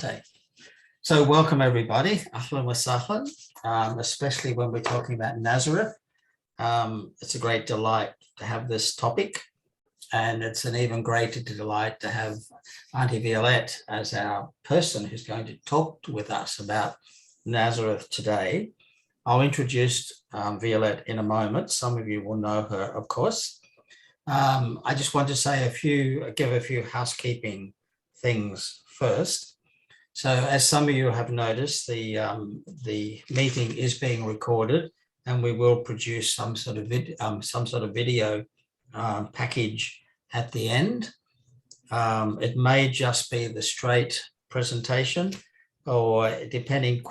Asante. So welcome everybody, ahlan wa sahlan, especially when we're talking about Nazareth. It's a great delight to have this topic, and it's an even greater delight to have Auntie Violette as our person who's going to talk with us about Nazareth today. I'll introduce Violette in a moment. Some of you will know her, of course. I just want to say give a few housekeeping things first. So as some of you have noticed, the meeting is being recorded, and we will produce some sort of video package at the end. It may just be the straight presentation, or depending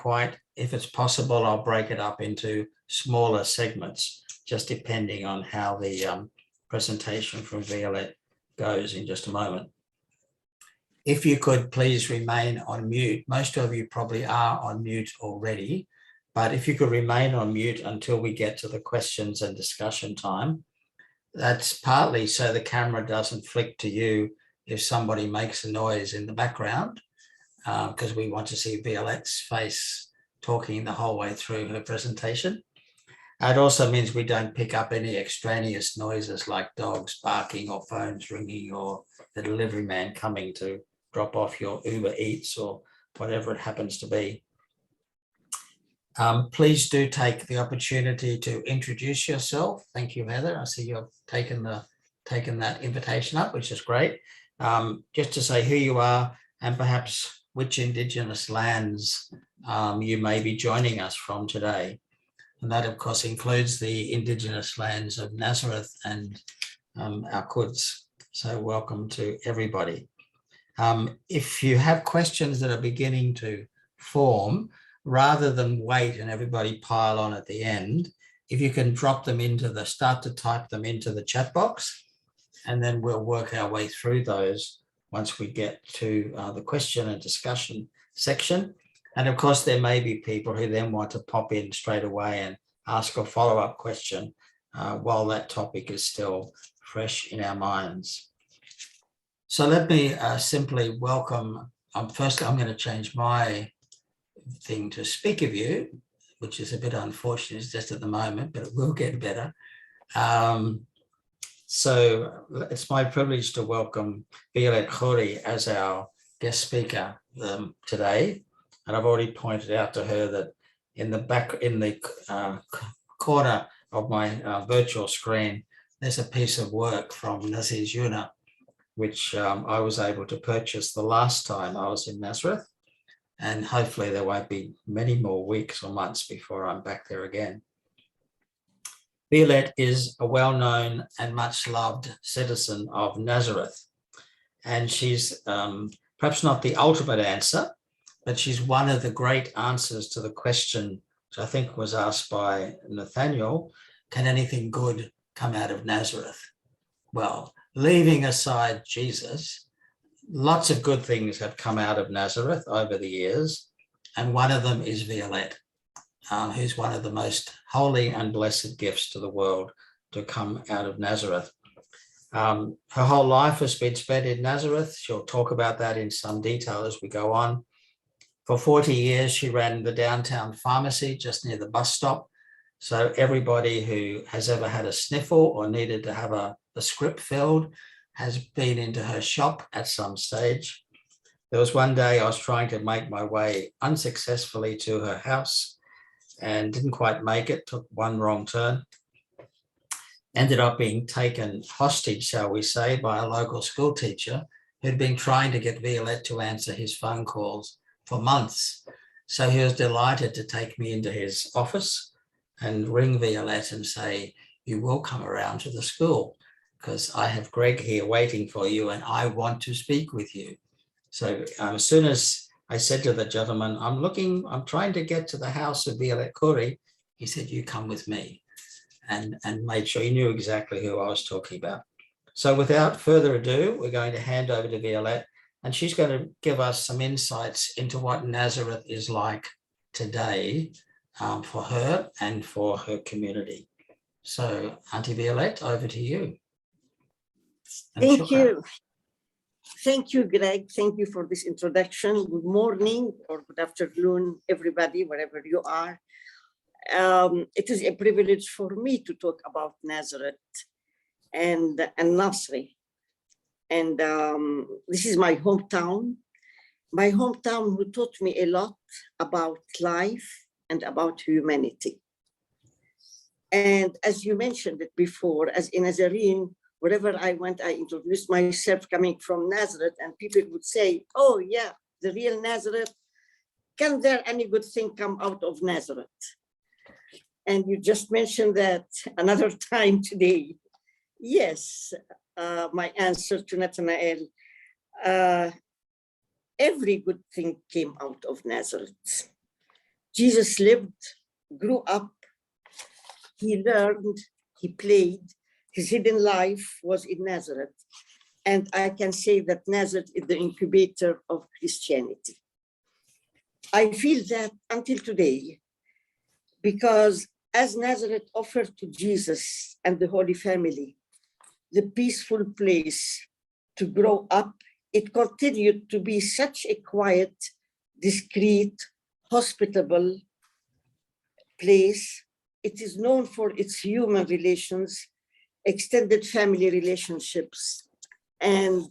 if it's possible, I'll break it up into smaller segments, just depending on how the presentation from Violette goes in just a moment. If you could please remain on mute. Most of you probably are on mute already, but if you could remain on mute until we get to the questions and discussion time. That's partly so the camera doesn't flick to you if somebody makes a noise in the background, because we want to see Violette's face talking the whole way through her presentation. It also means we don't pick up any extraneous noises like dogs barking or phones ringing or the delivery man coming to drop off your Uber Eats or whatever it happens to be. Please do take the opportunity to introduce yourself. Thank you, Heather. I see you've taken that invitation up, which is great. Just to say who you are and perhaps which Indigenous lands you may be joining us from today. And that, of course, includes the Indigenous lands of Nazareth and our Quds. So welcome to everybody. If you have questions that are beginning to form, rather than wait and everybody pile on at the end, if you can start to type them into the chat box, and then we'll work our way through those once we get to the question and discussion section. And of course, there may be people who then want to pop in straight away and ask a follow-up question while that topic is still fresh in our minds. So let me simply welcome, first I'm going to change my thing to speak of you, which is a bit unfortunate just at the moment, but it will get better. So it's my privilege to welcome Violette Khoury as our guest speaker today. And I've already pointed out to her that in the corner of my virtual screen, there's a piece of work from Nazir's Yuna, which I was able to purchase the last time I was in Nazareth. And hopefully there won't be many more weeks or months before I'm back there again. Violette is a well-known and much-loved citizen of Nazareth. And she's perhaps not the ultimate answer, but she's one of the great answers to the question, which I think was asked by Nathaniel, can anything good come out of Nazareth? Well, leaving aside Jesus, lots of good things have come out of Nazareth over the years, and one of them is Violette, who's one of the most holy and blessed gifts to the world to come out of Nazareth. Her whole life has been spent in Nazareth. She'll talk about that in some detail as we go on. For 40 years, she ran the downtown pharmacy just near the bus stop. So everybody who has ever had a sniffle or needed to have a script filled has been into her shop at some stage. There was one day I was trying to make my way unsuccessfully to her house and didn't quite make it, took one wrong turn. Ended up being taken hostage, shall we say, by a local school teacher who'd been trying to get Violette to answer his phone calls for months. So he was delighted to take me into his office and ring Violette and say, you will come around to the school because I have Greg here waiting for you and I want to speak with you. So as soon as I said to the gentleman, I'm trying to get to the house of Violette Khoury, he said, you come with me, and made sure he knew exactly who I was talking about. So without further ado, we're going to hand over to Violette, and she's going to give us some insights into what Nazareth is like today for her and for her community. So Auntie Violette, over to you. Thank you. Thank you, Greg. Thank you for this introduction. Good morning or good afternoon, everybody, wherever you are. It is a privilege for me to talk about Nazareth and Nasri. And this is my hometown who taught me a lot about life and about humanity. And as you mentioned it before, as a Nazarene, wherever I went, I introduced myself coming from Nazareth, and people would say, oh yeah, the real Nazareth. Can there any good thing come out of Nazareth? And you just mentioned that another time today. Yes, my answer to Nathanael, every good thing came out of Nazareth. Jesus lived, grew up, he learned, he played, his hidden life was in Nazareth. And I can say that Nazareth is the incubator of Christianity. I feel that until today, because as Nazareth offered to Jesus and the Holy Family the peaceful place to grow up, it continued to be such a quiet, discreet, hospitable place. It is known for its human relations, extended family relationships, and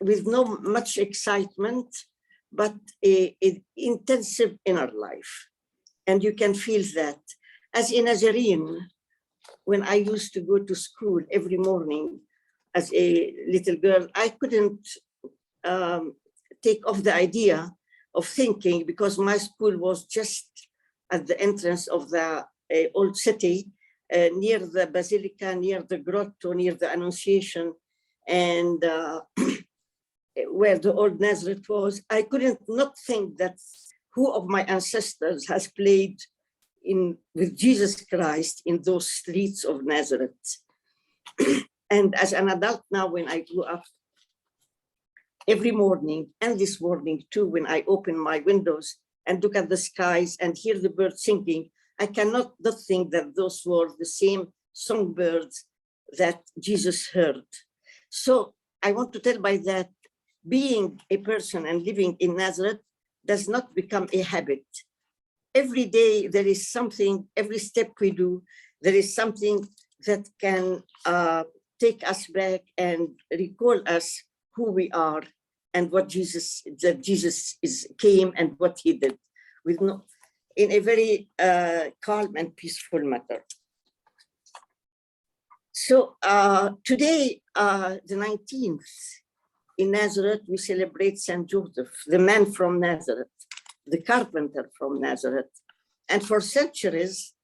with no much excitement, but an intensive inner life. And you can feel that. As a Nazarene, when I used to go to school every morning as a little girl, I couldn't take off the idea of thinking, because my school was just at the entrance of the old city, near the Basilica, near the Grotto, near the Annunciation, and where the old Nazareth was. I couldn't not think that who of my ancestors has played with Jesus Christ in those streets of Nazareth. And as an adult now, when I grew up, every morning, and this morning too, when I open my windows and look at the skies and hear the birds singing, I cannot not think that those were the same songbirds that Jesus heard. So I want to tell by that, being a person and living in Nazareth does not become a habit. Every day there is something, every step we do, there is something that can take us back and recall us who we are and what Jesus came and what he did, with in a very calm and peaceful manner. So today, the 19th, in Nazareth, we celebrate Saint Joseph, the man from Nazareth, the carpenter from Nazareth. And for centuries,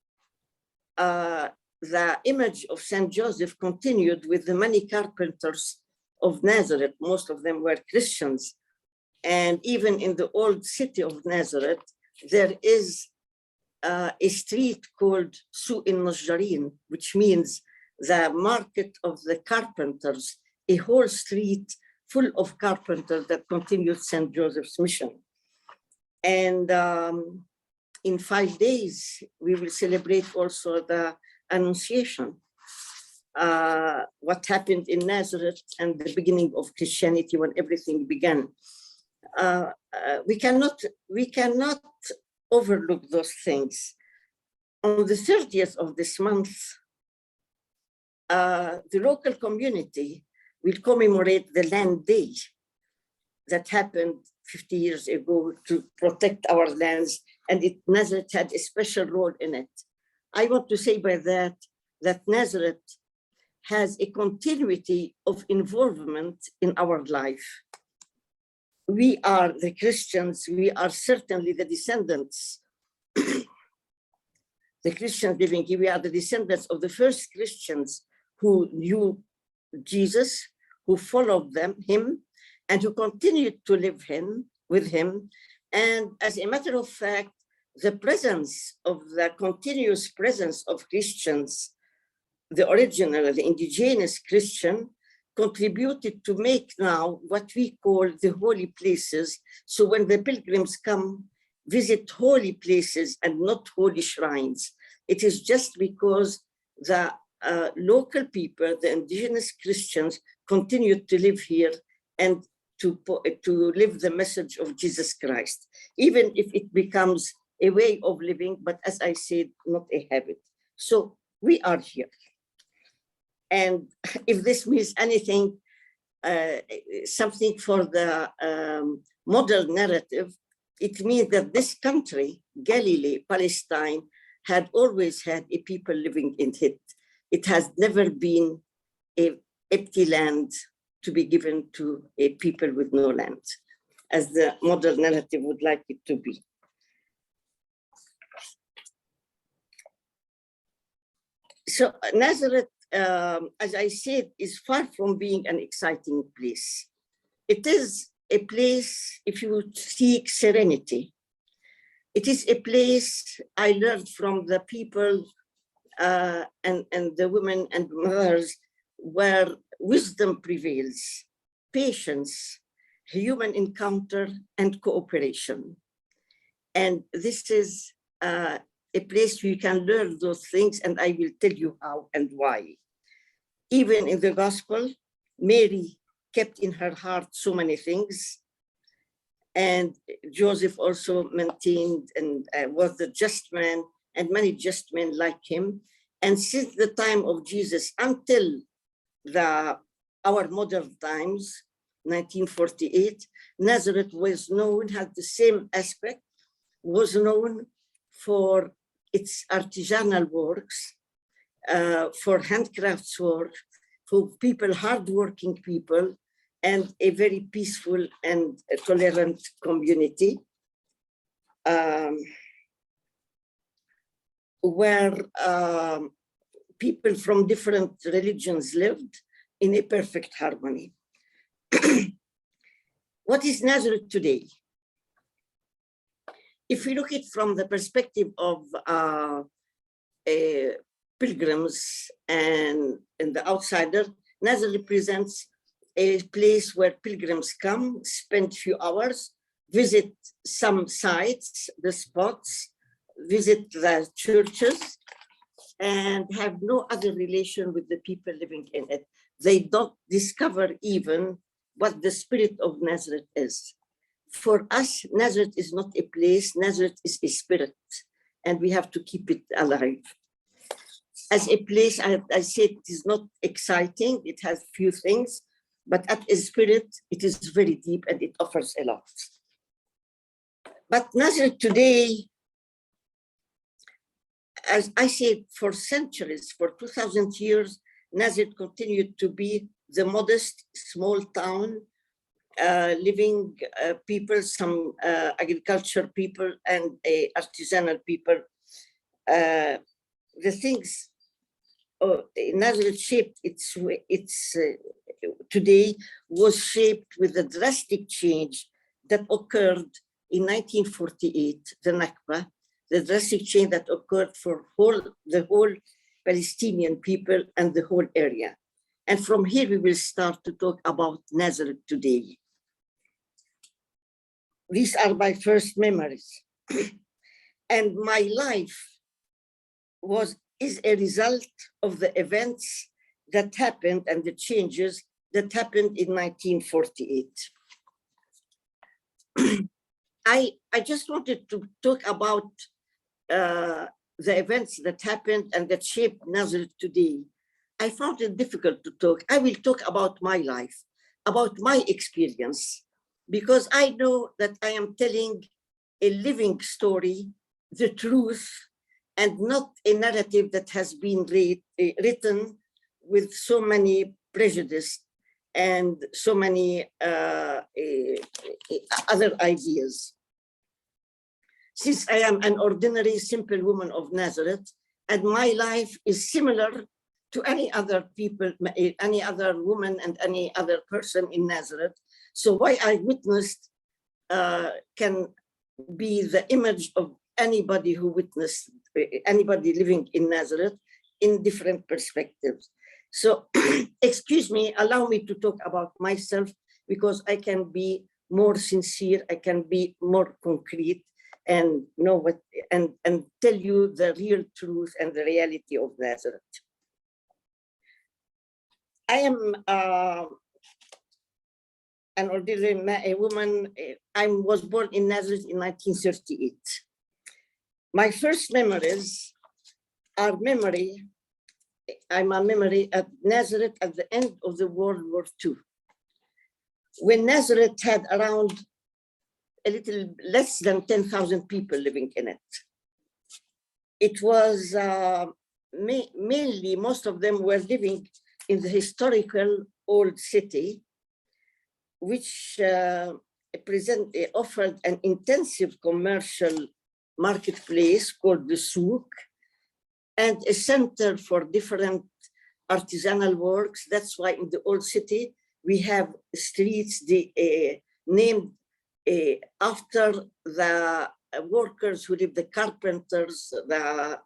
the image of Saint Joseph continued with the many carpenters of Nazareth. Most of them were Christians. And even in the old city of Nazareth, there is a street called Suq al-Najjarin, which means the market of the carpenters, a whole street full of carpenters that continued Saint Joseph's mission. And in 5 days, we will celebrate also the Annunciation, what happened in Nazareth and the beginning of Christianity when everything began. We cannot overlook those things. On the 30th of this month, the local community will commemorate the Land Day that happened 50 years ago to protect our lands, and Nazareth had a special role in it. I want to say by that Nazareth has a continuity of involvement in our life. We are the Christians, we are certainly the descendants, the Christians living here, we are the descendants of the first Christians who knew Jesus, who followed him, and who continued to live with him. And as a matter of fact, the continuous presence of Christians, the original, the indigenous Christian, contributed to make now what we call the holy places. So when the pilgrims come, visit holy places and not holy shrines, it is just because the local people, the indigenous Christians, continued to live here and to live the message of Jesus Christ, even if it becomes a way of living, but as I said, not a habit. So we are here. And if this means anything, something for the modern narrative, it means that this country, Galilee, Palestine, had always had a people living in it. It has never been a empty land to be given to a people with no land, as the modern narrative would like it to be. So Nazareth, as I said, is far from being an exciting place. It is a place, if you seek serenity, it is a place I learned from the people and the women and mothers where wisdom prevails, patience, human encounter, and cooperation. And this is a place where you can learn those things, and I will tell you how and why. Even in the gospel, Mary kept in her heart so many things, and Joseph also maintained and was the just man, and many just men like him. And since the time of Jesus until our modern times, 1948, Nazareth was known, had the same aspect, was known for its artisanal works, for handcrafts work, for people, hardworking people, and a very peaceful and tolerant community, where people from different religions lived in a perfect harmony. What is Nazareth today? If we look at it from the perspective of pilgrims and the outsider, Nazareth represents a place where pilgrims come, spend few hours, visit some sites, the spots, visit the churches, and have no other relation with the people living in it. They don't discover even what the spirit of Nazareth is. For us, Nazareth is not a place, Nazareth is a spirit, and we have to keep it alive. As a place, I said it is not exciting, it has few things, but as a spirit, it is very deep and it offers a lot. But Nazareth today, as I said, for centuries, for 2,000 years, Nazareth continued to be the modest, small town, living people, some agriculture people and artisanal people. The things Nazareth shaped its today was shaped with the drastic change that occurred in 1948, the Nakba, the drastic change that occurred for the whole Palestinian people and the whole area. And from here, we will start to talk about Nazareth today. These are my first memories. And my life is a result of the events that happened and the changes that happened in 1948. I just wanted to talk about the events that happened and that shaped Nazareth today. I found it difficult to talk. I will talk about my life, about my experience, because I know that I am telling a living story, the truth, and not a narrative that has been written with so many prejudice and so many other ideas. Since I am an ordinary, simple woman of Nazareth, and my life is similar to any other people, any other woman and any other person in Nazareth. So what I witnessed can be the image of anybody who witnessed, anybody living in Nazareth in different perspectives. So excuse me, allow me to talk about myself because I can be more sincere, I can be more concrete and know what, and tell you the real truth and the reality of Nazareth. I am an ordinary woman. I was born in Nazareth in 1938. My first memories are I'm a memory at Nazareth at the end of the World War II, when Nazareth had around a little less than 10,000 people living in it. It was mainly, most of them were living in the historical old city, which offered an intensive commercial marketplace called the souk, and a center for different artisanal works. That's why in the old city, we have streets named after the workers who live, the carpenters, the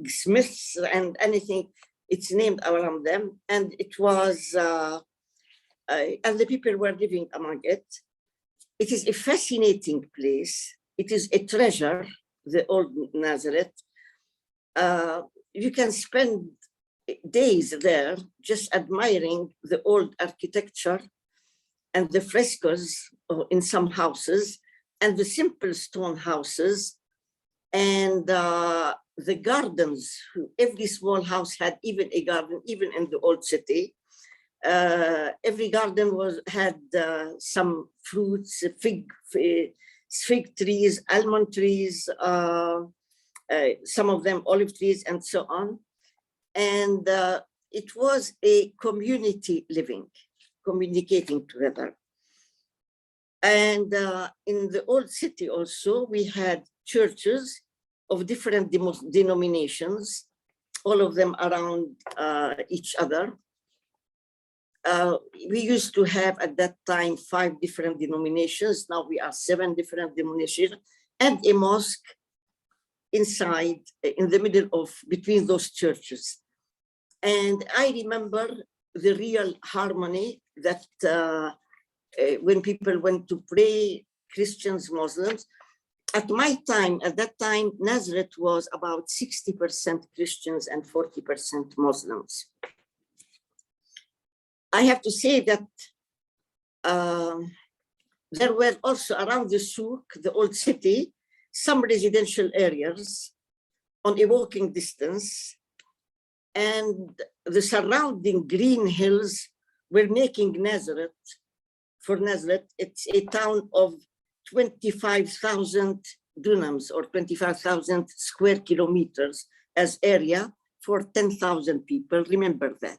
smiths, and anything, it's named around them. And it was, and the people were living among it. It is a fascinating place. It is a treasure, the old Nazareth. You can spend days there just admiring the old architecture and the frescoes in some houses and the simple stone houses and the gardens. Every small house had even a garden, even in the old city. Every garden had some fruits, fig trees, almond trees, some of them olive trees, and so on. And it was a community living, communicating together. And in the old city also, we had churches of different denominations, all of them around each other. We used to have at that time 5 different denominations. Now we are 7 different denominations, and a mosque inside, in the middle of, between those churches. And I remember the real harmony that when people went to pray, Christians, Muslims. At my time, at that time, Nazareth was about 60% Christians and 40% Muslims. I have to say that there were also around the souk, the old city, some residential areas on a walking distance, and the surrounding green hills were making Nazareth, for Nazareth, it's a town of 25,000 dunams or 25,000 square kilometers as area for 10,000 people. Remember that.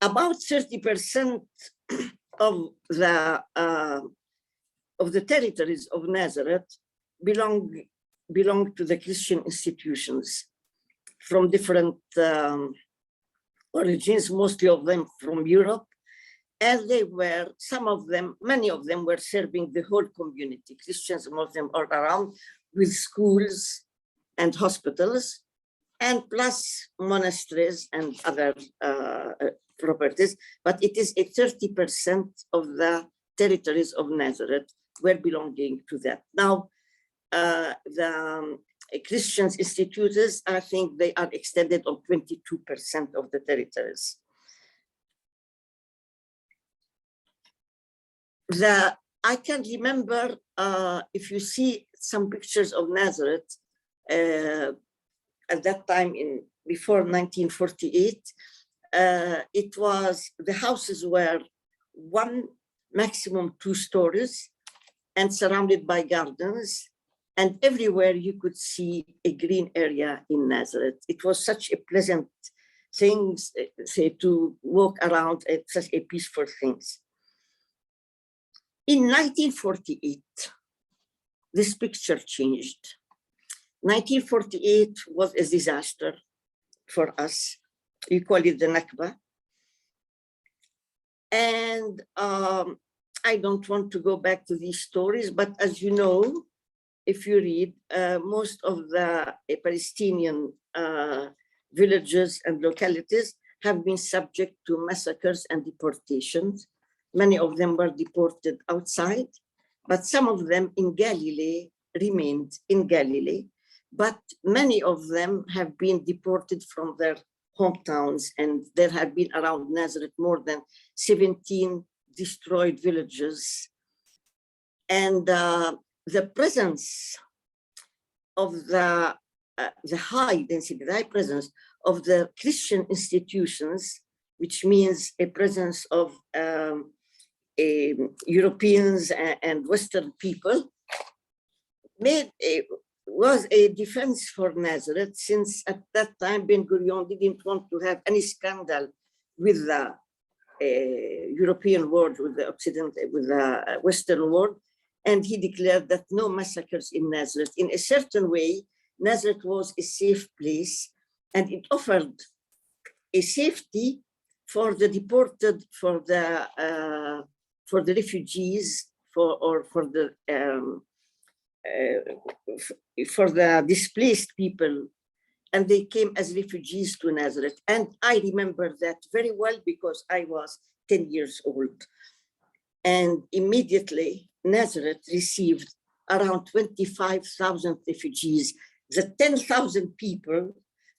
About 30% of the territories of Nazareth belong to the Christian institutions from different origins, mostly of them from Europe. And they were, some of them, many of them were serving the whole community, Christians, Muslims all around, with schools and hospitals, and plus monasteries and other properties. But it is a 30% of the territories of Nazareth were belonging to that. Now, the Christian institutes, I think they are extended on 22% of the territories. I can remember, if you see some pictures of Nazareth at that time before 1948, it was, the houses were 1, maximum 2 stories and surrounded by gardens. And everywhere you could see a green area in Nazareth. It was such a pleasant thing, say, to walk around, it's such a peaceful thing. In 1948, this picture changed. 1948 was a disaster for us. You call it the Nakba. And I don't want to go back to these stories, but as you know, if you read, most of the Palestinian villages and localities have been subject to massacres and deportations. Many of them were deported outside, but some of them in Galilee remained in Galilee. But many of them have been deported from their hometowns, and there had been around Nazareth more than 17 destroyed villages. And the presence of the high density, the high presence of the Christian institutions, which means a presence of Europeans and Western people, was a defense for Nazareth, since at that time Ben Gurion didn't want to have any scandal with the European world, with the Occident, with the Western world, and he declared that no massacres in Nazareth. In a certain way, Nazareth was a safe place, and it offered a safety for the deported, for the refugees, for the displaced people, and they came as refugees to Nazareth. And I remember that very well because I was 10 years old. And immediately Nazareth received around 25,000 refugees. The 10,000 people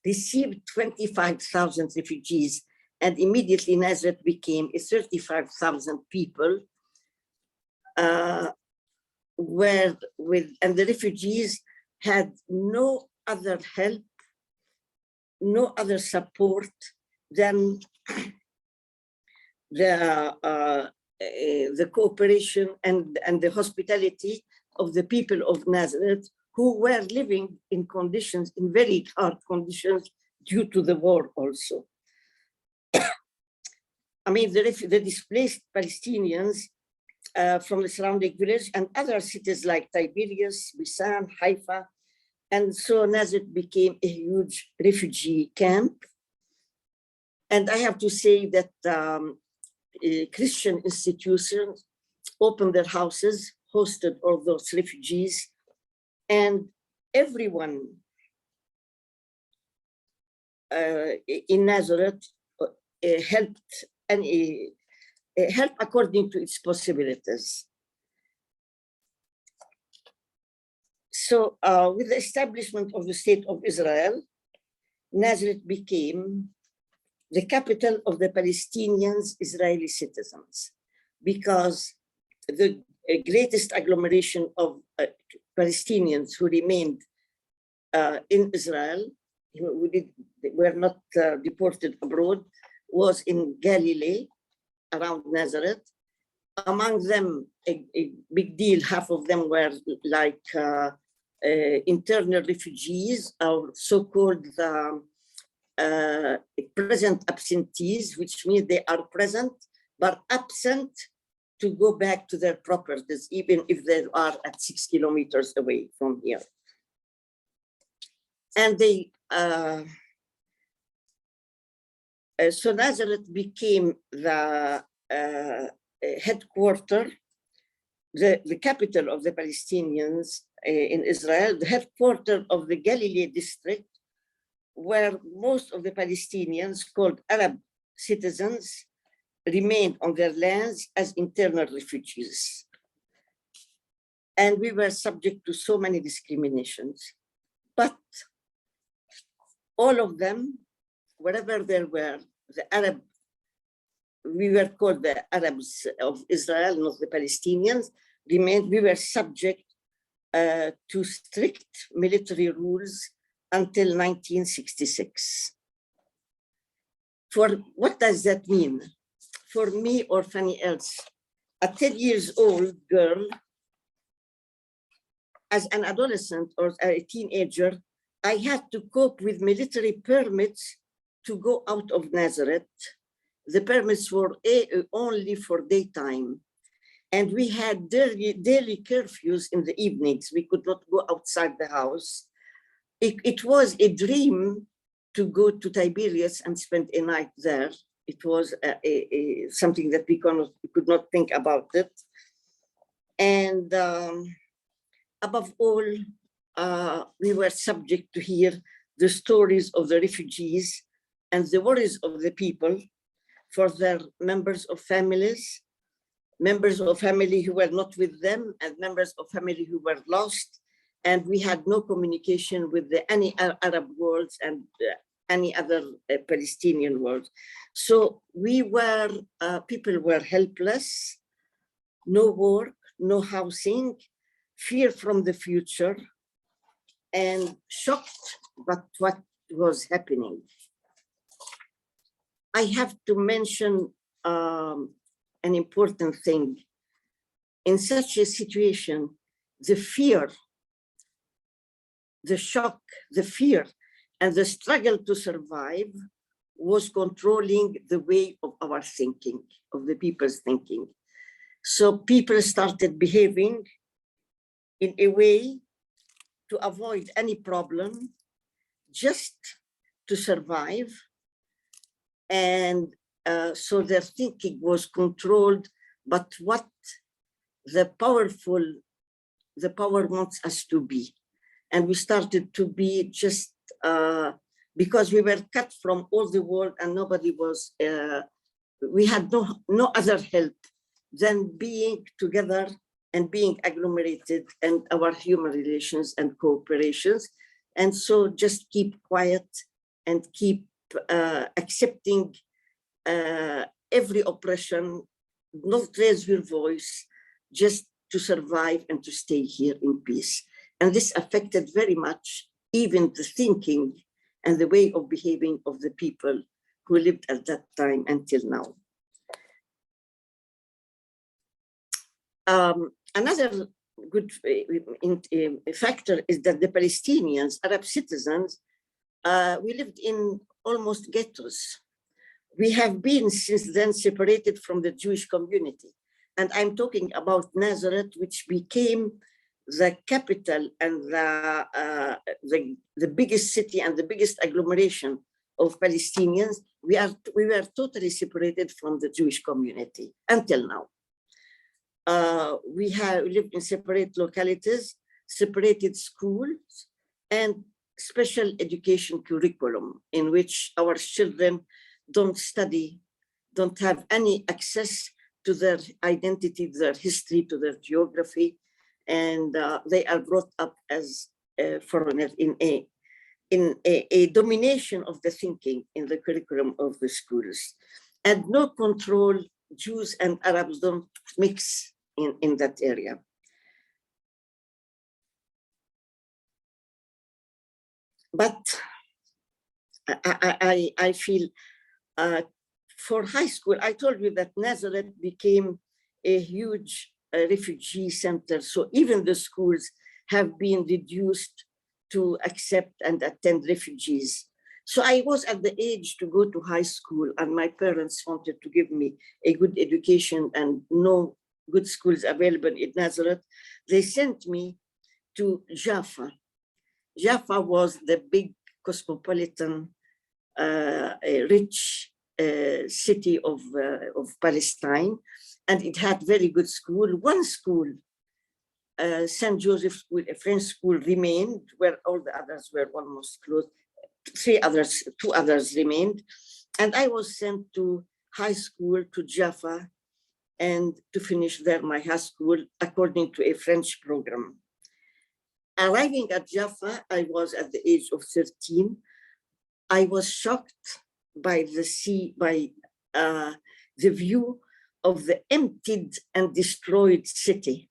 received 25,000 refugees, and immediately Nazareth became a 35,000 people, and the refugees had no other help, no other support than the cooperation and the hospitality of the people of Nazareth, who were living in conditions, in very hard conditions, due to the war also. I mean, the displaced Palestinians from the surrounding village and other cities like Tiberias, Bisan, Haifa. And so Nazareth became a huge refugee camp. And I have to say that Christian institutions opened their houses, hosted all those refugees, and everyone in Nazareth helped according to its possibilities. So with the establishment of the State of Israel, Nazareth became the capital of the Palestinians, Israeli citizens, because the greatest agglomeration of Palestinians who remained in Israel, who were not deported abroad, was in Galilee, around Nazareth. Among them, a big deal, half of them were like internal refugees, or so-called present absentees, which means they are present but absent to go back to their properties, even if they are at 6 kilometers away from here. And so Nazareth became the headquarters, the capital of the Palestinians in Israel, the headquarters of the Galilee district, where most of the Palestinians, called Arab citizens, remained on their lands as internal refugees. And we were subject to so many discriminations. But all of them, wherever there were, the Arab, we were called the Arabs of Israel, not the Palestinians, remained, we were subject to strict military rules until 1966. For what does that mean? For me or for any else, a 10 years old girl, as an adolescent or a teenager, I had to cope with military permits to go out of Nazareth. The permits were only for daytime. And we had daily curfews in the evenings. We could not go outside the house. It was a dream to go to Tiberias and spend a night there. It was something that we could not think about it. And above all, we were subject to hear the stories of the refugees and the worries of the people for their members of families, members of family who were not with them, and members of family who were lost. And we had no communication with any Arab worlds and any other Palestinian world. So we were, people were helpless, no work, no housing, fear from the future, and shocked by what was happening. I have to mention an important thing. In such a situation, the fear, the shock, the fear, and the struggle to survive was controlling the way of our thinking, of the people's thinking. So people started behaving in a way to avoid any problem, just to survive. And so their thinking was controlled, but what the power wants us to be. And we started to be just because we were cut from all the world and nobody was, we had no other help than being together and being agglomerated and our human relations and cooperations. And so just keep quiet and keep accepting every oppression, not raise your voice, just to survive and to stay here in peace. And this affected very much even the thinking and the way of behaving of the people who lived at that time until now. Another good factor is that the Palestinians, Arab citizens, we lived in almost ghettos. We have been since then separated from the Jewish community. And I'm talking about Nazareth, which became the capital and the biggest city and the biggest agglomeration of Palestinians. We were totally separated from the Jewish community until now. We have lived in separate localities, separated schools, and special education curriculum in which our children don't study, don't have any access to their identity, their history, to their geography, and they are brought up as foreigners in a domination of the thinking in the curriculum of the schools, and no control. Jews and Arabs don't mix in that area. But I feel for high school, I told you that Nazareth became a huge refugee center. So even the schools have been reduced to accept and attend refugees. So I was at the age to go to high school, and my parents wanted to give me a good education and no good schools available in Nazareth. They sent me to Jaffa. Jaffa was the big cosmopolitan, rich city of Palestine, and it had very good school. One school, St. Joseph School, a French school, remained, where all the others were almost closed. Two others remained, and I was sent to high school to Jaffa and to finish there my high school according to a French program. Arriving at Jaffa, I was at the age of 13. I was shocked by the view of the emptied and destroyed city.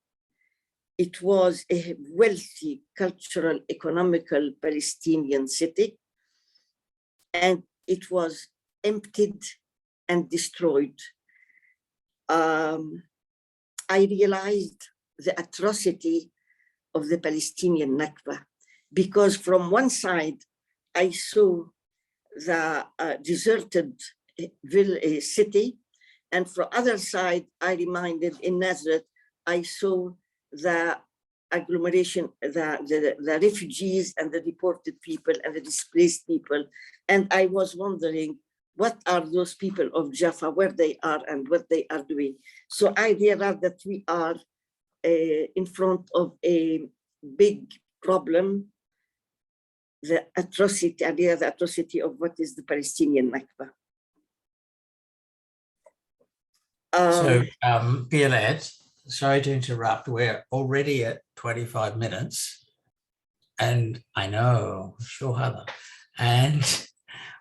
It was a wealthy, cultural, economical Palestinian city, and it was emptied and destroyed. I realized the atrocity of the Palestinian Nakba, because from one side, I saw the deserted city, and from other side, I reminded in Nazareth, I saw the agglomeration, the refugees and the deported people and the displaced people. And I was wondering, what are those people of Jaffa, where they are and what they are doing? So I realized that we are in front of a big problem, the atrocity of what is the Palestinian Nakba. So, Violette, sorry to interrupt. We're already at 25 minutes, and I know, sure, Heather, and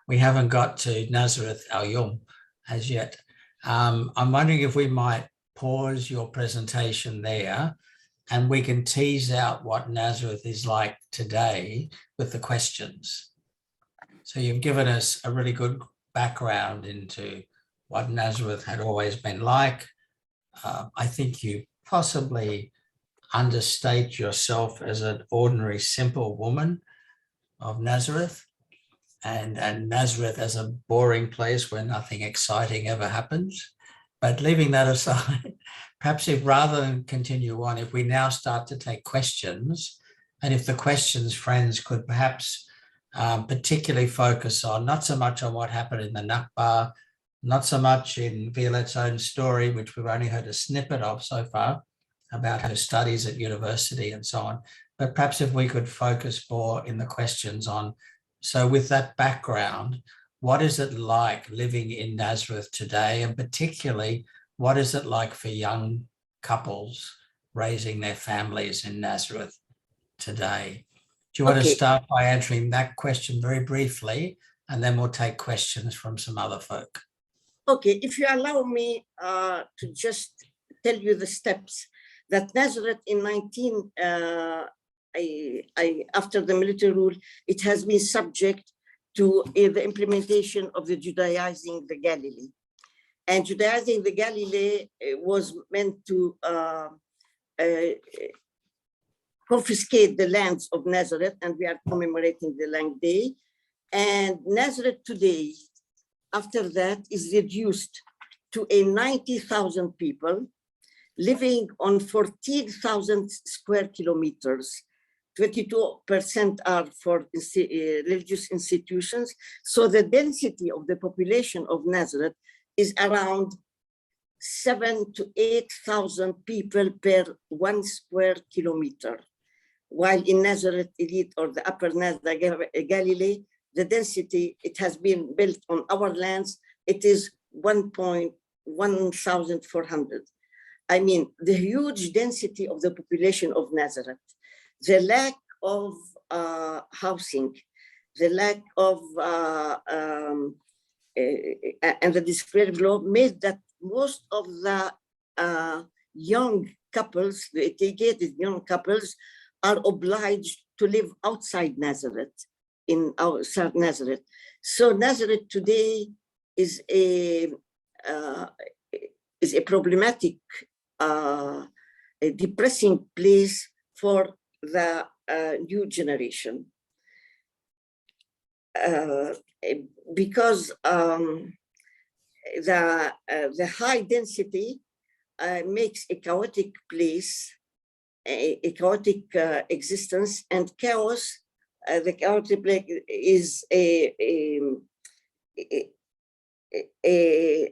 we haven't got to Nazareth al-Yum as yet. I'm wondering if we might pause your presentation there and we can tease out what Nazareth is like today with the questions. So you've given us a really good background into what Nazareth had always been like. I think you possibly understate yourself as an ordinary, simple woman of Nazareth, and Nazareth as a boring place where nothing exciting ever happens. But leaving that aside, perhaps if rather than continue on, if we now start to take questions, and if the questions, friends, could perhaps particularly focus on not so much on what happened in the Nakba, not so much in Violette's own story, which we've only heard a snippet of so far, about her studies at university and so on, but perhaps if we could focus more in the questions on, so with that background, what is it like living in Nazareth today? And particularly, what is it like for young couples raising their families in Nazareth today? Do you want to start by answering that question very briefly, and then we'll take questions from some other folk? Okay, if you allow me to just tell you the steps that Nazareth in after the military rule, it has been subject to the implementation of the Judaizing the Galilee. And Judaizing the Galilee was meant to confiscate the lands of Nazareth, and we are commemorating the Land Day. And Nazareth today, after that, is reduced to 90,000 people living on 14,000 square kilometers. 22% are for religious institutions. So the density of the population of Nazareth is around 7,000 to 8,000 people per 1 square kilometer. While in Nazareth Elite or the Upper Nazareth Galilee, the density, it has been built on our lands, it is 1,400. I mean, the huge density of the population of Nazareth, the lack of housing, the lack of, and the display below made that most of the young couples, the educated young couples, are obliged to live outside Nazareth, in outside Nazareth. So Nazareth today is a problematic, a depressing place for the new generation, because the high density makes a chaotic place, a chaotic existence, and chaos. The chaotic place is a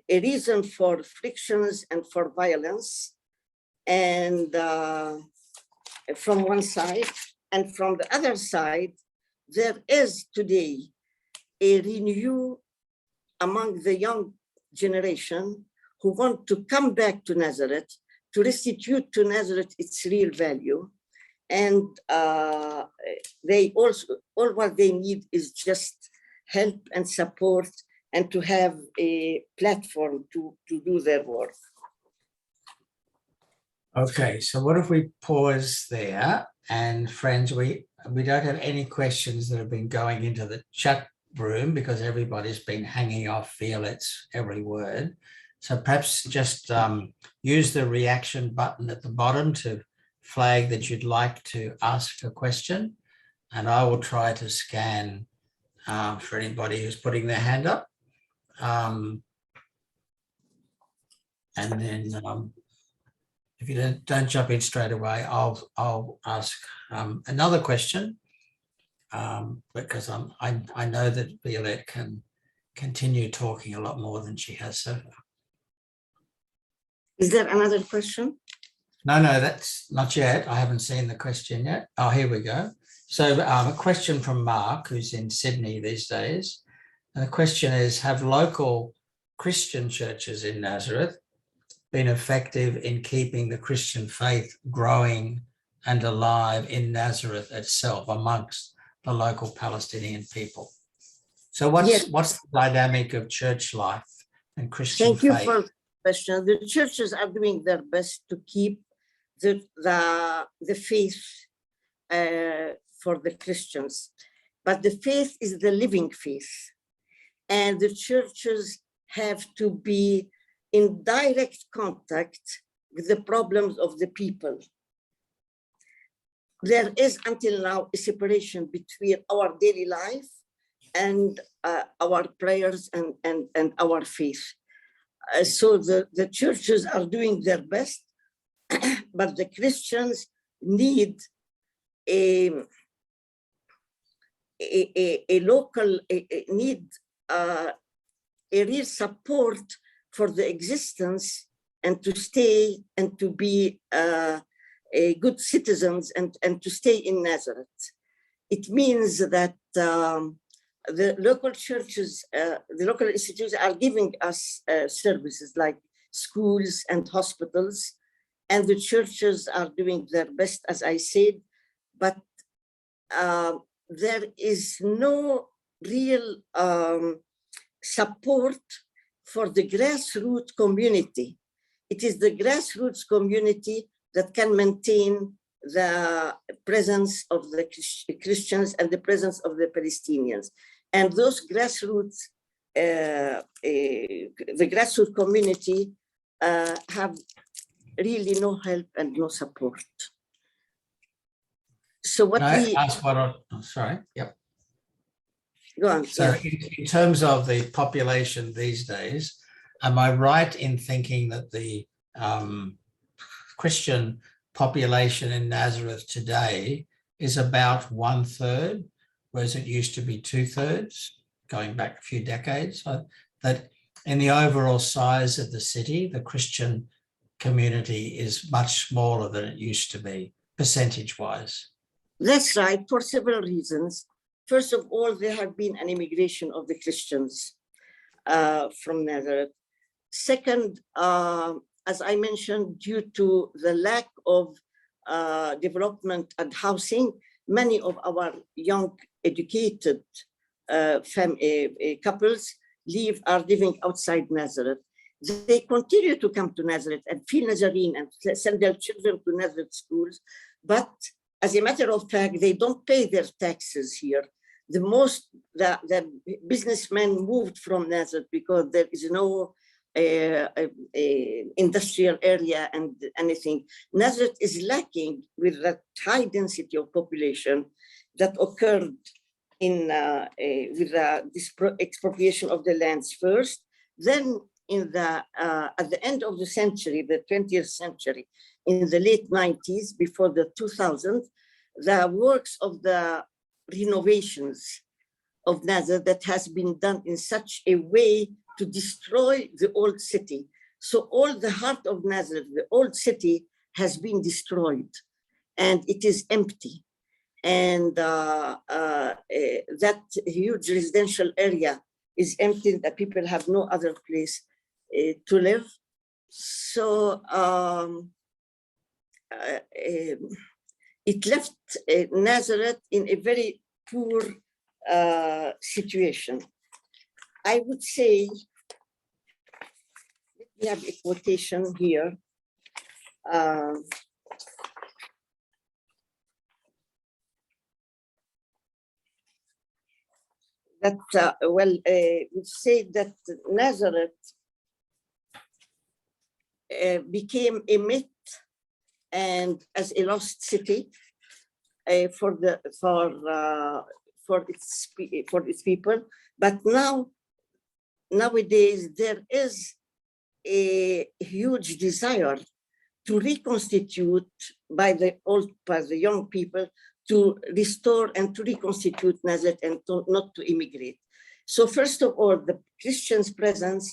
reason for frictions and for violence, and from one side, and from the other side, there is today a renewal among the young generation who want to come back to Nazareth, to restitute to Nazareth its real value. And they also, all what they need is just help and support, and to have a platform to do their work. Okay, so what if we pause there? And friends, we don't have any questions that have been going into the chat room because everybody's been hanging off Violette's every word. So perhaps just use the reaction button at the bottom to flag that you'd like to ask a question. And I will try to scan for anybody who's putting their hand up. And then if you don't jump in straight away, I'll ask another question because I know that Violette can continue talking a lot more than she has so far. Is there another question? No, that's not yet. I haven't seen the question yet. Oh, here we go. So a question from Mark, who's in Sydney these days. And the question is, have local Christian churches in Nazareth been effective in keeping the Christian faith growing and alive in Nazareth itself amongst the local Palestinian people? So what's the dynamic of church life and Christian Thank you faith? for the question. The churches are doing their best to keep the faith for the Christians, but the faith is the living faith, and the churches have to be in direct contact with the problems of the people. There is until now a separation between our daily life and our prayers and our faith. So the churches are doing their best, but the Christians need a local need a real support for the existence and to stay and to be good citizens and to stay in Nazareth. It means that the local churches, the local institutions are giving us services like schools and hospitals, and the churches are doing their best, as I said, but there is no real support for the grassroots community. It is the grassroots community that can maintain the presence of the Christians and the presence of the Palestinians. And those grassroots, the grassroots community have really no help and no support. So what Can I ask sorry, yep. Go on. So in terms of the population these days, am I right in thinking that the Christian population in Nazareth today is about 1/3, whereas it used to be 2/3, going back a few decades? That in the overall size of the city, the Christian community is much smaller than it used to be, percentage-wise. That's right, for several reasons. First of all, there have been an immigration of the Christians from Nazareth. Second, as I mentioned, due to the lack of development and housing, many of our young, educated couples are living outside Nazareth. They continue to come to Nazareth and feel Nazarene and send their children to Nazareth schools, but as a matter of fact, they don't pay their taxes here. The businessmen moved from Nazareth because there is no industrial area and anything. Nazareth is lacking with that high density of population that occurred with the expropriation of the lands first. Then at the end of the century, the 20th century, in the late 90s, before the 2000s, the works of the renovations of Nazareth that has been done in such a way to destroy the old city. So all the heart of Nazareth, the old city, has been destroyed and it is empty. And that huge residential area is empty, that people have no other place to live. So it left Nazareth in a very poor situation. I would say, we have a quotation here. We say that Nazareth became a myth and as a lost city for its people, but nowadays there is a huge desire to reconstitute by the young people, to restore and to reconstitute Nazareth and not to immigrate. So first of all, the Christians' presence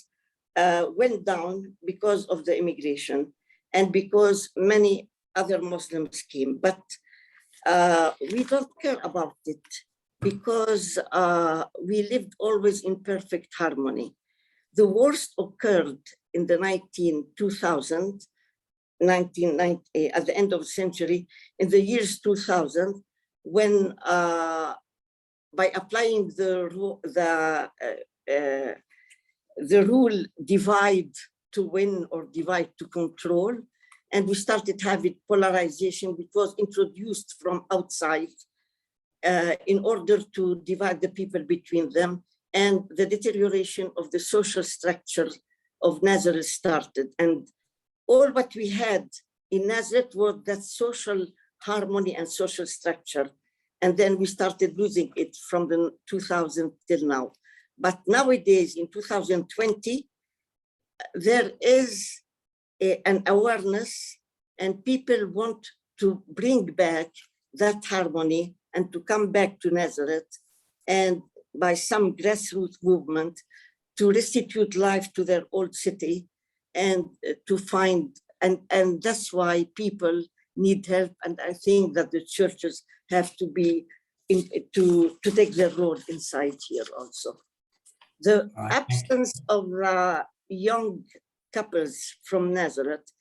went down because of the immigration and because many other Muslims came. But we don't care about it because we lived always in perfect harmony. The worst occurred in the 1990, at the end of the century, in the years 2000, when by applying the rule divide to win or divide to control. And we started having polarization, which was introduced from outside in order to divide the people between them. And the deterioration of the social structure of Nazareth started. And all what we had in Nazareth was that social harmony and social structure. And then we started losing it from the 2000 till now. But nowadays, in 2020, there is an awareness, and people want to bring back that harmony and to come back to Nazareth, and by some grassroots movement to restitute life to their old city, and to find, and that's why people need help. And I think that the churches have to be to take their role inside here also. The absence of young couples from Nazareth,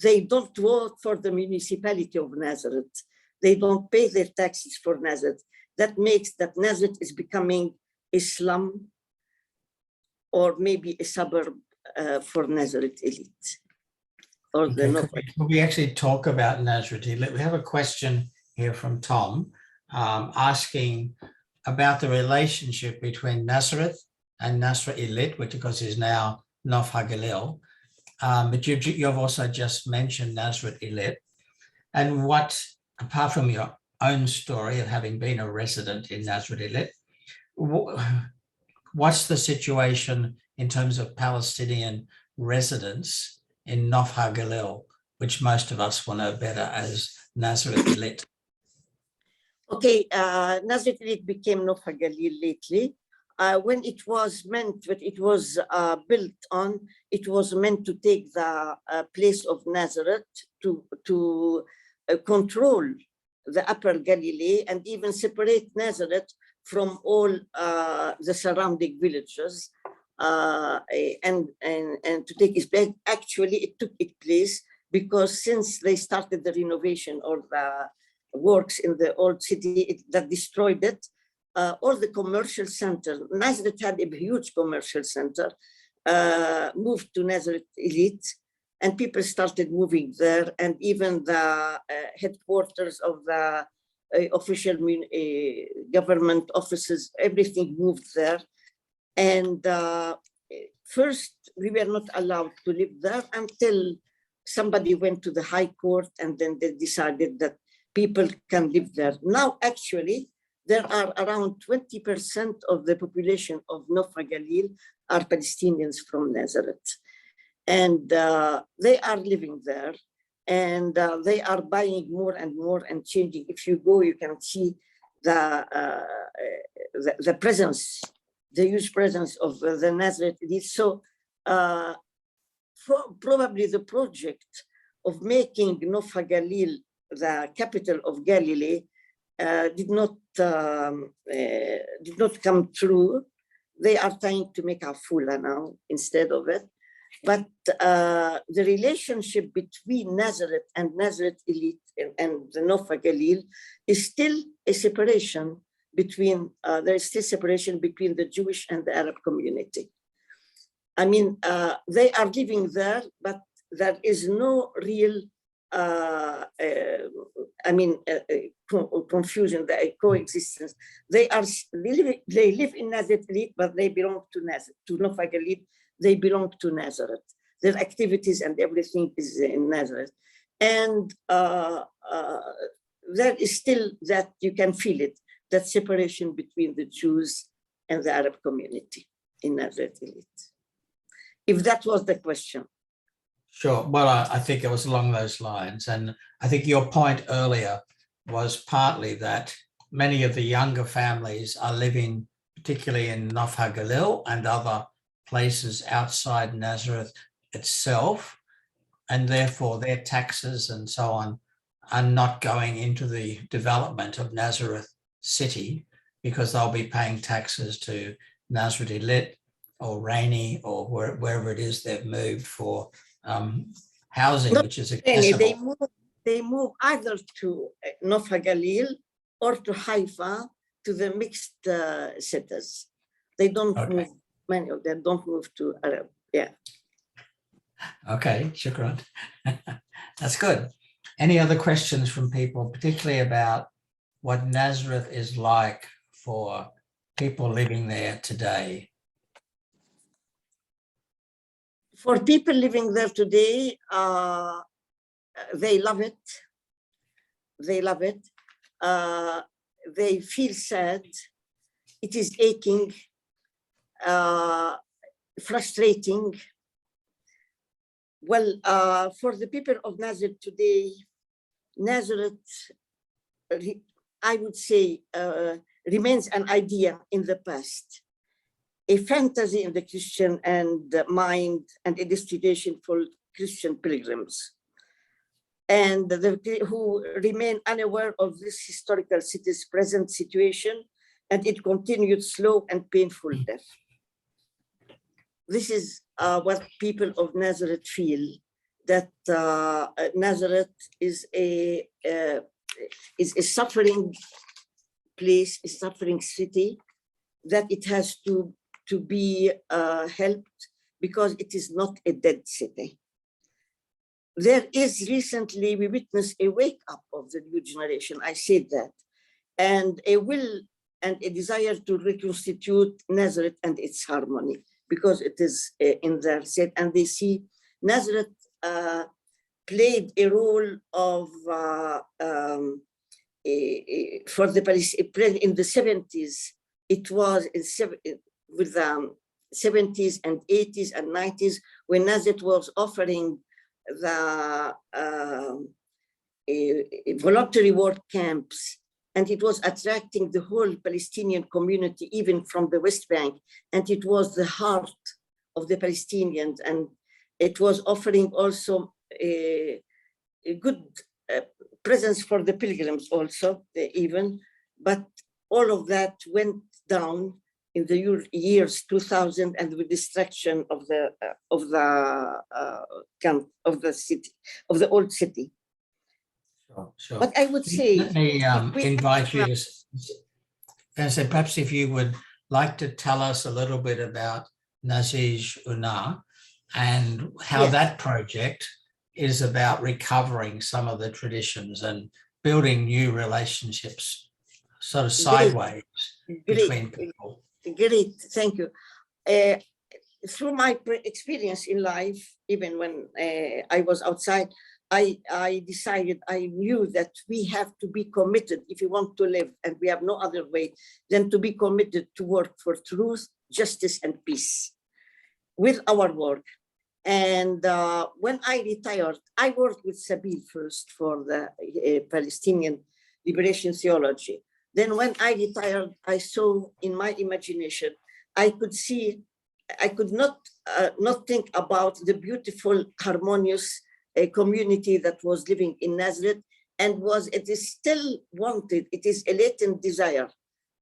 they don't vote for the municipality of Nazareth. They don't pay their taxes for Nazareth. That makes that Nazareth is becoming a slum or maybe a suburb for Nazareth elite. Or the Could we actually talk about Nazareth elite? We have a question here from Tom asking about the relationship between Nazareth and Nazareth elite, which of course is now Nof HaGalil. But you've also just mentioned Nazareth elite. And what, apart from your own story of having been a resident in Nazareth elite, what's the situation in terms of Palestinian residents in Nof HaGalil, which most of us will know better as Nazareth elite? Okay, Nazareth elite became Nof HaGalil lately. When it was meant, when it was built on, it was meant to take the place of Nazareth to control the upper Galilee and even separate Nazareth from all the surrounding villages and to take its place. Actually, it took its place because since they started the renovation or the works in the old city that destroyed it, all the commercial center, Nazareth had a huge commercial center, moved to Nazareth elite, and people started moving there, and even the headquarters of the official government offices, everything moved there. And first, we were not allowed to live there until somebody went to the High Court, and then they decided that people can live there. Now, actually, there are around 20% of the population of Nof HaGalil are Palestinians from Nazareth. And they are living there, and they are buying more and more and changing. If you go, you can see the presence, the huge presence of the Nazareth elite. So probably the project of making Nof HaGalil the capital of Galilee did not come true. They are trying to make Afula now instead of it. But the relationship between Nazareth and Nazareth elite and the Nof HaGalil is still a separation between, there is still separation between the Jewish and the Arab community. I mean, they are living there, but there is no real confusion, the coexistence. They live in Nazareth elite, but they belong to Nazareth, to Nof HaGalil. They belong to Nazareth. Their activities and everything is in Nazareth. And there is still that, you can feel it, that separation between the Jews and the Arab community in Nazareth elite. If that was the question. Sure. Well, I think it was along those lines. And I think your point earlier was partly that many of the younger families are living, particularly in Nof HaGalil and other places outside Nazareth itself, and therefore their taxes and so on are not going into the development of Nazareth city, because they'll be paying taxes to Nazareth elite or Rainy or wherever it is they've moved for housing, which is accessible. They move either to Nof HaGalil or to Haifa to the mixed cities. They don't move, many of them don't move to Arab. Yeah. Okay, shukran. That's good. Any other questions from people, particularly about what Nazareth is like for people living there today? For people living there today, they love it. They love it. They feel sad. It is aching, frustrating. Well, for the people of Nazareth today, Nazareth, I would say, remains an idea in the past, a fantasy in the Christian and mind, and a destination for Christian pilgrims, and who remain unaware of this historical city's present situation and its continued slow and painful death. This is what people of Nazareth feel, that Nazareth is a suffering place, a suffering city, that it has to be helped because it is not a dead city. There is recently, we witnessed a wake up of the new generation, I said that, and a will and a desire to reconstitute Nazareth and its harmony, because it is in their set, and they see Nazareth played a role of for the Palestinian in the 70s. It was with the 70s and 80s and 90s when Nazareth was offering the voluntary work camps, and it was attracting the whole Palestinian community, even from the West Bank, and it was the heart of the Palestinians, and it was offering also a good presence for the pilgrims also, even, but all of that went down in the years 2000 and with destruction of the camp, of the city, of the old city. Sure. But I would say, let me invite you to, and say, perhaps if you would like to tell us a little bit about Nazij Una and how that project is about recovering some of the traditions and building new relationships, sort of sideways between people. Great, thank you. Through my experience in life, even when I was outside, I decided, I knew that we have to be committed if we want to live, and we have no other way than to be committed to work for truth, justice, and peace with our work. And when I retired, I worked with Sabeel first for the Palestinian liberation theology. Then when I retired, I saw in my imagination, I could not think about the beautiful, harmonious community that was living in Nazareth, and it is still wanted, it is a latent desire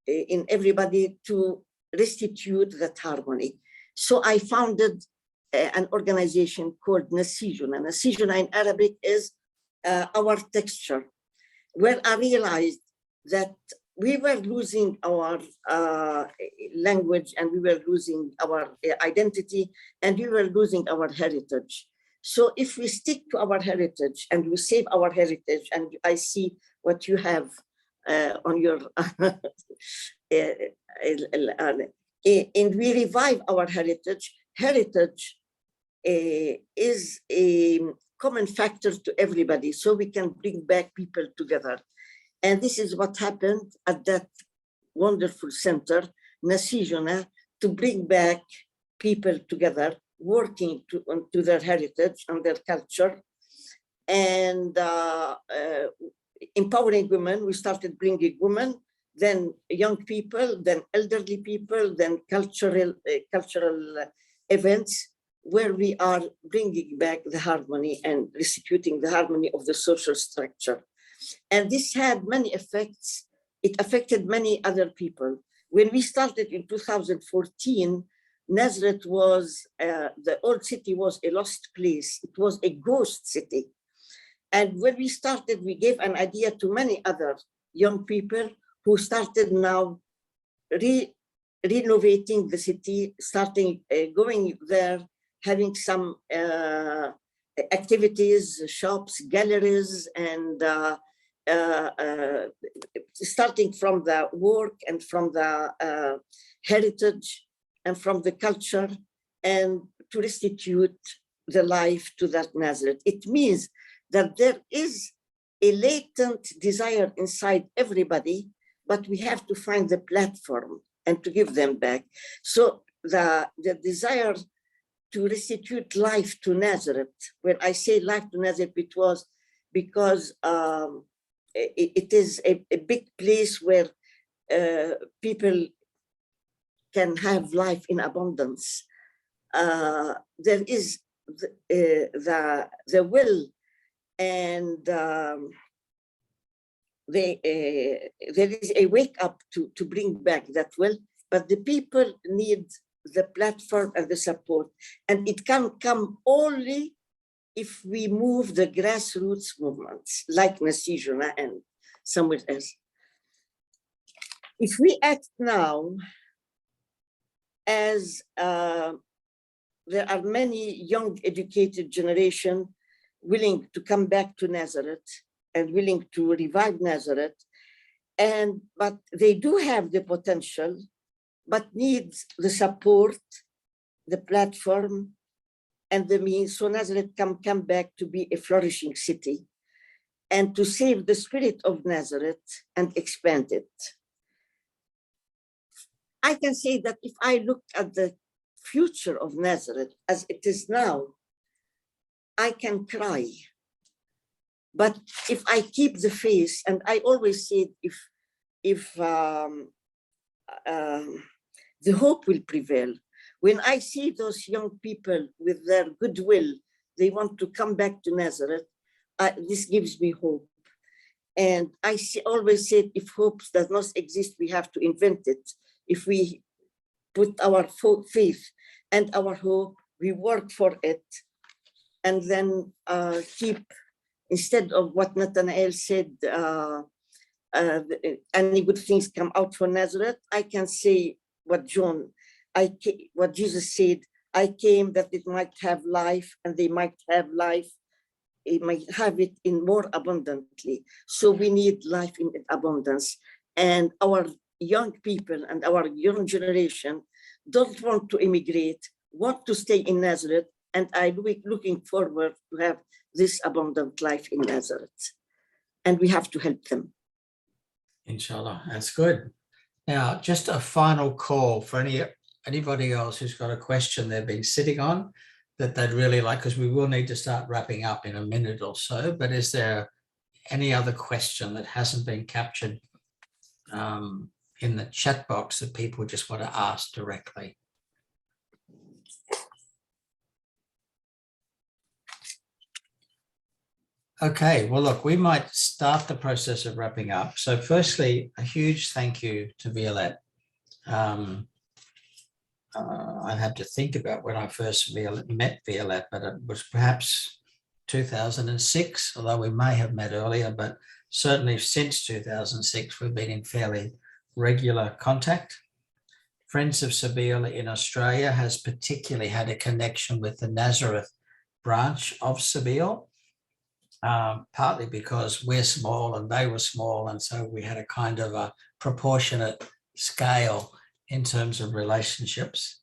in everybody to restitute that harmony. So I founded an organization called Nasijuna. Nasijuna in Arabic is our texture, where I realized that we were losing our language, and we were losing our identity, and we were losing our heritage. So if we stick to our heritage and we save our heritage, and I see what you have on your, and we revive our heritage, heritage is a common factor to everybody, so we can bring back people together. And this is what happened at that wonderful center, Nasijuna, to bring back people together, working to their heritage and their culture, and empowering women. We started bringing women, then young people, then elderly people, then cultural events, where we are bringing back the harmony and restituting the harmony of the social structure. And this had many effects. It affected many other people. When we started in 2014, Nazareth was, the old city was a lost place. It was a ghost city. And when we started, we gave an idea to many other young people who started now renovating the city, starting going there, having some activities, shops, galleries, and starting from the work and from the heritage and from the culture, and to restitute the life to that Nazareth. It means that there is a latent desire inside everybody, but we have to find the platform and to give them back. So the desire to restitute life to Nazareth, when I say life to Nazareth, it was because it is a big place where people can have life in abundance. There is the will, and there is a wake up to bring back that will, but the people need the platform and the support, and it can come only if we move the grassroots movements like Nasijuna and somewhere else. If we act now, as there are many young educated generation willing to come back to Nazareth and willing to revive Nazareth, but they do have the potential, but need the support, the platform, and the means, so Nazareth can come back to be a flourishing city and to save the spirit of Nazareth and expand it. I can say that if I look at the future of Nazareth as it is now, I can cry. But if I keep the faith, and I always say, if the hope will prevail. When I see those young people with their goodwill, they want to come back to Nazareth, this gives me hope. And I always say, if hope does not exist, we have to invent it. If we put our faith and our hope, we work for it, and then keep, instead of what Nathanael said, any good things come out for Nazareth, I can say what Jesus said, I came that it might have life, and they might have life, it might have it in more abundantly. So we need life in abundance. And our young people and our young generation don't want to immigrate, want to stay in Nazareth, and I'm looking forward to have this abundant life in Nazareth. And we have to help them. Inshallah, that's good. Now, just a final call for anybody else who's got a question they've been sitting on that they'd really like, because we will need to start wrapping up in a minute or so, but is there any other question that hasn't been captured in the chat box that people just want to ask directly? Okay, well, look, we might start the process of wrapping up. So firstly, a huge thank you to Violette. I had to think about when I first met Violette, but it was perhaps 2006, although we may have met earlier, but certainly since 2006, we've been in fairly regular contact. Friends of Sabeel in Australia has particularly had a connection with the Nazareth branch of Sabeel. Partly because we're small and they were small, and so we had a kind of a proportionate scale in terms of relationships.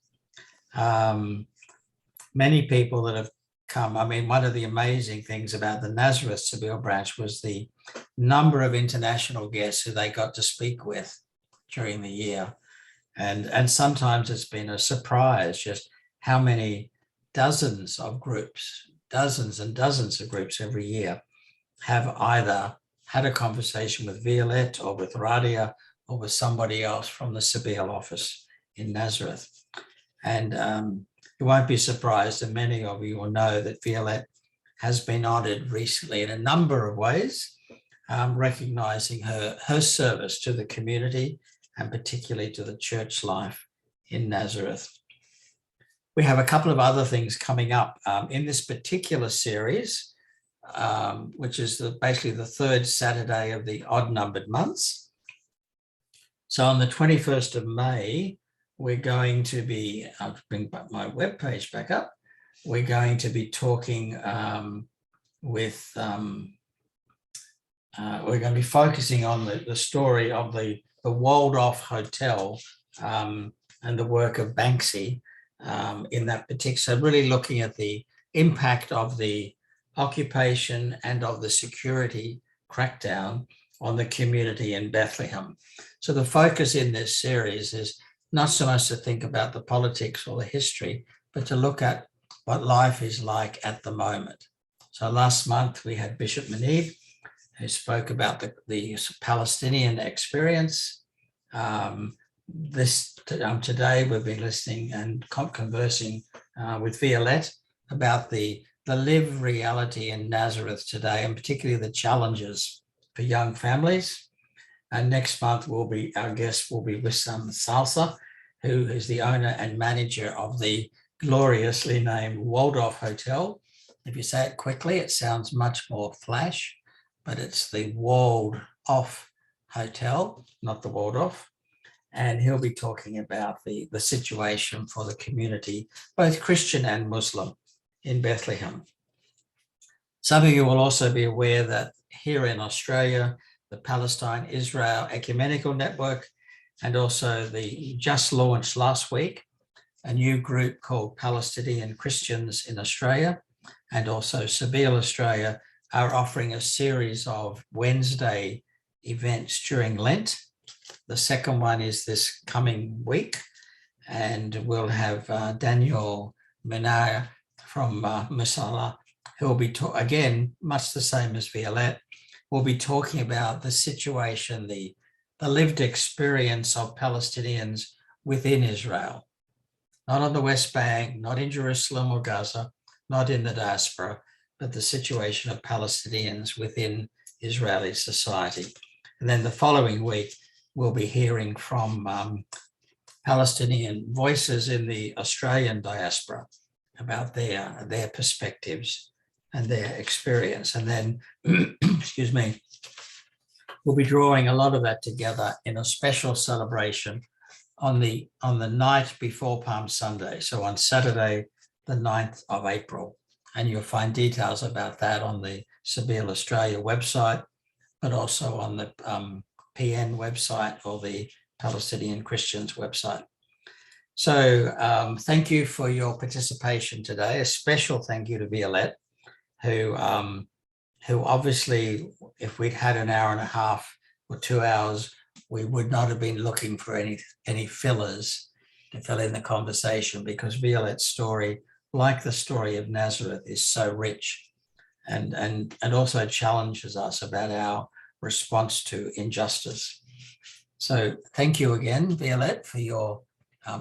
Many people that have come, I mean, one of the amazing things about the Nazareth Sabeel branch was the number of international guests who they got to speak with during the year. And sometimes it's been a surprise just how many dozens of groups, dozens and dozens of groups every year have either had a conversation with Violette or with Radia or with somebody else from the Sabeel office in Nazareth. And you won't be surprised, and many of you will know that Violette has been honoured recently in a number of ways, recognising her service to the community and particularly to the church life in Nazareth. We have a couple of other things coming up in this particular series, which is basically the third Saturday of the odd-numbered months. So on the 21st of May, we're going to be, I'll bring my webpage back up. We're going to be talking we're going to be focusing on the story of the Waldorf Hotel and the work of Banksy in that particular, so really looking at the impact of the occupation and of the security crackdown on the community in Bethlehem. So the focus in this series is not so much to think about the politics or the history, but to look at what life is like at the moment. So last month we had Bishop Manib, who spoke about the Palestinian experience. Today we've been listening and conversing with Violette about the lived reality in Nazareth today, and particularly the challenges for young families. And next month our guest will be Wissam Salsa, who is the owner and manager of the gloriously named Waldorf Hotel. If you say it quickly, it sounds much more flash, but it's the Waldorf Hotel, not the Waldorf. And he'll be talking about the situation for the community, both Christian and Muslim, in Bethlehem. Some of you will also be aware that here in Australia, the Palestine-Israel Ecumenical Network, and also the just launched last week, a new group called Palestinian Christians in Australia, and also Sabeel Australia, are offering a series of Wednesday events during Lent. The second one is this coming week, and we'll have Daniel Menard from Masala, who will be, again, much the same as Violette, will be talking about the situation, the lived experience of Palestinians within Israel, not on the West Bank, not in Jerusalem or Gaza, not in the diaspora, but the situation of Palestinians within Israeli society. And then the following week, we'll be hearing from Palestinian voices in the Australian diaspora about their perspectives and their experience. And then, excuse me, we'll be drawing a lot of that together in a special celebration on the night before Palm Sunday. So on Saturday, the 9th of April. And you'll find details about that on the Sabeel Australia website, but also on the PN website or the Palestinian Christians website. So thank you for your participation today. A special thank you to Violette, who obviously, if we'd had an hour and a half or 2 hours, we would not have been looking for any fillers to fill in the conversation, because Violette's story, like the story of Nazareth, is so rich and also challenges us about our response to injustice. So thank you again, Violette, for your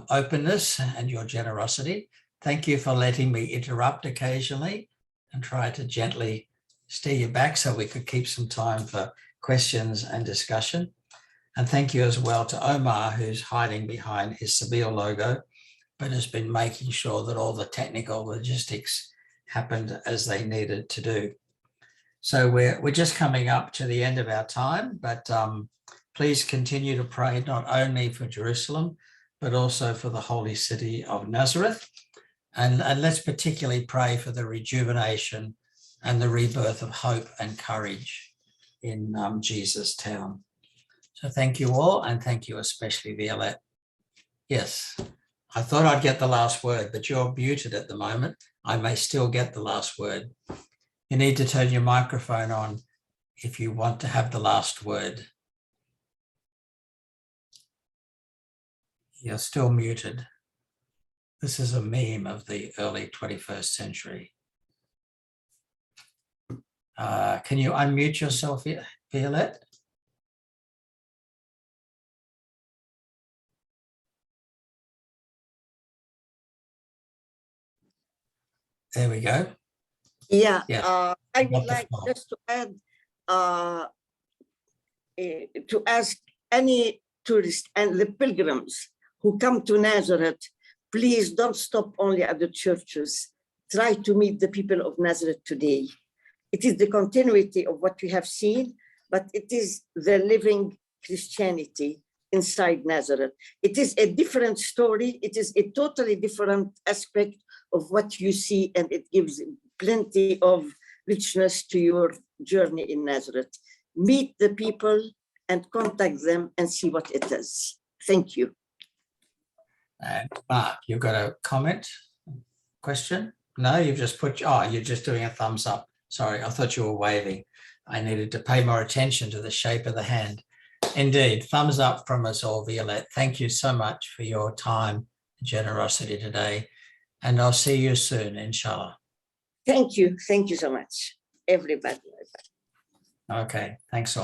openness and your generosity. Thank you for letting me interrupt occasionally and try to gently steer you back so we could keep some time for questions and discussion. And thank you as well to Omar, who's hiding behind his Sabeel logo, but has been making sure that all the technical logistics happened as they needed to do. So we're just coming up to the end of our time, but please continue to pray not only for Jerusalem, but also for the holy city of Nazareth. And let's particularly pray for the rejuvenation and the rebirth of hope and courage in Jesus' town. So thank you all, and thank you especially, Violette. Yes, I thought I'd get the last word, but you're muted at the moment. I may still get the last word. You need to turn your microphone on if you want to have the last word. You're still muted. This is a meme of the early 21st century. Can you unmute yourself, Violette? There we go. Yeah, Yes. I would like just to add, to ask any tourists and the pilgrims who come to Nazareth, please don't stop only at the churches. Try to meet the people of Nazareth today. It is the continuity of what we have seen, but it is the living Christianity inside Nazareth. It is a different story. It is a totally different aspect of what you see, and it gives plenty of richness to your journey in Nazareth. Meet the people and contact them and see what it is. Thank you. And Mark, you've got a comment, question? No, you've just put, oh, you're just doing a thumbs up. Sorry, I thought you were waving. I needed to pay more attention to the shape of the hand. Indeed, thumbs up from us all, Violette. Thank you so much for your time and generosity today. And I'll see you soon, inshallah. Thank you. Thank you so much, everybody. Okay, thanks all.